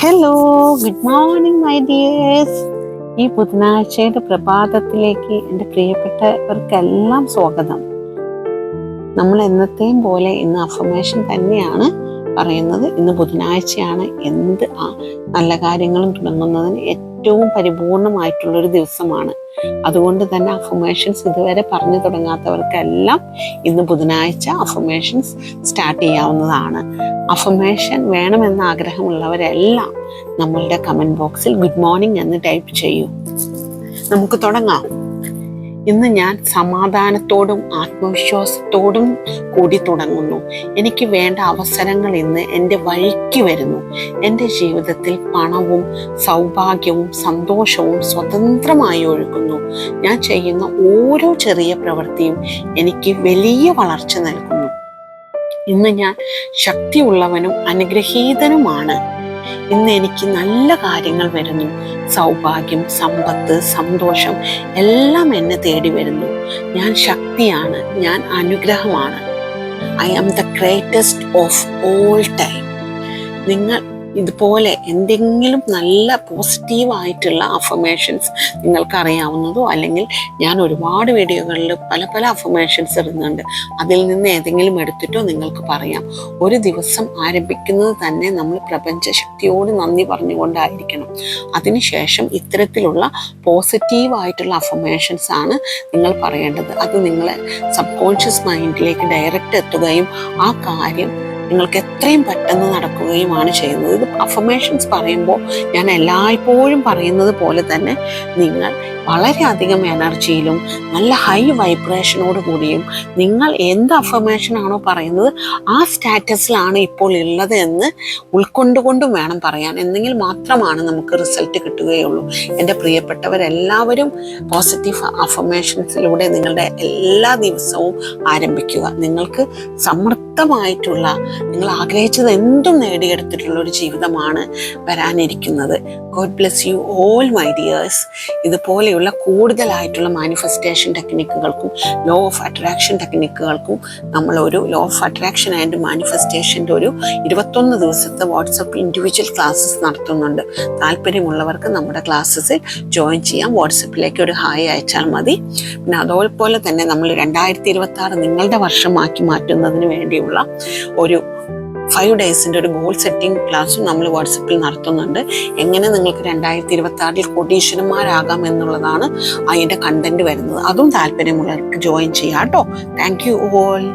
Hello, good morning my dears. ഈ ബുധനാഴ്ചയുടെ പ്രഭാതത്തിലേക്ക് എൻ്റെ പ്രിയപ്പെട്ടവർക്കെല്ലാം സ്വാഗതം. നമ്മൾ എന്നത്തെയും പോലെ ഇന്ന് അഫർമേഷൻ തന്നെയാണ് പറയുന്നത്. ഇന്ന് ബുധനാഴ്ചയാണ്. എന്ത് നല്ല കാര്യങ്ങളും തുടങ്ങുന്നതിന് ഏറ്റവും പരിപൂർണമായിട്ടുള്ളൊരു ദിവസമാണ്. അതുകൊണ്ട് തന്നെ അഫർമേഷൻസ് ഇതുവരെ പറഞ്ഞു തുടങ്ങാത്തവർക്കെല്ലാം ഇന്ന് ബുധനാഴ്ച അഫർമേഷൻസ് സ്റ്റാർട്ട് ചെയ്യാവുന്നതാണ്. അഫർമേഷൻ വേണമെന്ന ആഗ്രഹമുള്ളവരെല്ലാം നമ്മളുടെ കമൻറ്റ് ബോക്സിൽ ഗുഡ് മോർണിംഗ് എന്ന് ടൈപ്പ് ചെയ്യൂ. നമുക്ക് തുടങ്ങാം. ഇന്ന് ഞാൻ സമാധാനത്തോടും ആത്മവിശ്വാസത്തോടും കൂടി തുടങ്ങുന്നു. എനിക്ക് വേണ്ട അവസരങ്ങൾ ഇന്ന് എൻ്റെ വഴിക്ക് വരുന്നു. എൻ്റെ ജീവിതത്തിൽ പണവും സൗഭാഗ്യവും സന്തോഷവും സ്വതന്ത്രമായി ഒഴുകുന്നു. ഞാൻ ചെയ്യുന്ന ഓരോ ചെറിയ പ്രവൃത്തിയും എനിക്ക് വലിയ വളർച്ച നൽകുന്നു. ഇന്ന് ഞാൻ ശക്തിയുള്ളവനും അനുഗ്രഹീതനുമാണ്. ഇന്ന് എനിക്ക് നല്ല കാര്യങ്ങൾ വരുന്നു. സൗഭാഗ്യം, സമ്പത്ത്, സന്തോഷം എല്ലാം എന്നെ തേടി വരുന്നു. ഞാൻ ശക്തിയാണ്, ഞാൻ അനുഗ്രഹമാണ്. I am the greatest of all time. നിങ്ങൾ ഇതുപോലെ എന്തെങ്കിലും നല്ല പോസിറ്റീവായിട്ടുള്ള അഫർമേഷൻസ് നിങ്ങൾക്ക് അറിയാവുന്നതോ, അല്ലെങ്കിൽ ഞാൻ ഒരുപാട് വീഡിയോകളിൽ പല അഫർമേഷൻസ് ഇടുന്നുണ്ട്, അതിൽ നിന്ന് ഏതെങ്കിലും എടുത്തിട്ടോ നിങ്ങൾക്ക് പറയാം. ഒരു ദിവസം ആരംഭിക്കുന്നത് തന്നെ നമ്മൾ പ്രപഞ്ചശക്തിയോട് നന്ദി പറഞ്ഞുകൊണ്ടായിരിക്കണം. അതിനുശേഷം ഇത്തരത്തിലുള്ള പോസിറ്റീവായിട്ടുള്ള അഫർമേഷൻസ് ആണ് നിങ്ങൾ പറയേണ്ടത്. അത് നിങ്ങളെ സബ് കോൺഷ്യസ് മൈൻഡിലേക്ക് ഡയറക്റ്റ് എത്തുകയും ആ കാര്യം നിങ്ങൾക്ക് എത്രയും പെട്ടെന്ന് നടക്കുകയുമാണ് ചെയ്യുന്നത്. ഇത് അഫർമേഷൻസ് പറയുമ്പോൾ ഞാൻ എല്ലായ്പ്പോഴും പറയുന്നത് പോലെ തന്നെ നിങ്ങൾ വളരെയധികം എനർജിയിലും നല്ല ഹൈ വൈബ്രേഷനോട് കൂടിയും നിങ്ങൾ എന്ത് അഫർമേഷനാണോ പറയുന്നത് ആ സ്റ്റാറ്റസിലാണ് ഇപ്പോൾ ഉള്ളത് എന്ന് ഉൾക്കൊണ്ടുകൊണ്ടും വേണം പറയാൻ. എന്നെങ്കിൽ മാത്രമാണ് നമുക്ക് റിസൾട്ട് കിട്ടുകയുള്ളൂ. എൻ്റെ പ്രിയപ്പെട്ടവരെല്ലാവരും പോസിറ്റീവ് അഫർമേഷൻസിലൂടെ നിങ്ങളുടെ എല്ലാ ദിവസവും ആരംഭിക്കുക. നിങ്ങൾക്ക് സമൃദ്ധമായിട്ടുള്ള, നിങ്ങൾ ആഗ്രഹിച്ചത് എന്തും നേടിയെടുത്തിട്ടുള്ള ഒരു ജീവിതമാണ് വരാനിരിക്കുന്നത്. God bless you all my dears. ഇതുപോലെയുള്ള കൂടുതലായിട്ടുള്ള മാനിഫെസ്റ്റേഷൻ ടെക്നിക്കുകൾക്കും ലോ ഓഫ് അട്രാക്ഷൻ ടെക്നിക്കുകൾക്കും നമ്മൾ ഒരു ലോ ഓഫ് അട്രാക്ഷൻ ആൻഡ് മാനിഫെസ്റ്റേഷൻ്റെ ഒരു 21 ദിവസത്തെ വാട്സപ്പ് ഇൻഡിവിജ്വൽ ക്ലാസ്സസ് നടത്തുന്നുണ്ട്. താല്പര്യമുള്ളവർക്ക് നമ്മുടെ ക്ലാസ്സസിൽ ജോയിൻ ചെയ്യാം. വാട്സപ്പിലേക്ക് ഒരു ഹായ് അയച്ചാൽ മതി. പിന്നെ അതേപോലെ തന്നെ നമ്മൾ 2026 നിങ്ങളുടെ വർഷമാക്കി മാറ്റുന്നതിന് വേണ്ടിയുള്ള ഒരു 5 ഡേയ്സിൻ്റെ ഒരു ഗോൾ സെറ്റിംഗ് ക്ലാസ്സും നമ്മൾ വാട്സപ്പിൽ നടത്തുന്നുണ്ട്. എങ്ങനെ നിങ്ങൾക്ക് 2026 കോടീശ്വരന്മാരാകാം എന്നുള്ളതാണ് അതിൻ്റെ കണ്ടന്റ് വരുന്നത്. അതും താല്പര്യമുള്ളവർക്ക് ജോയിൻ ചെയ്യാം കേട്ടോ. Thank you all.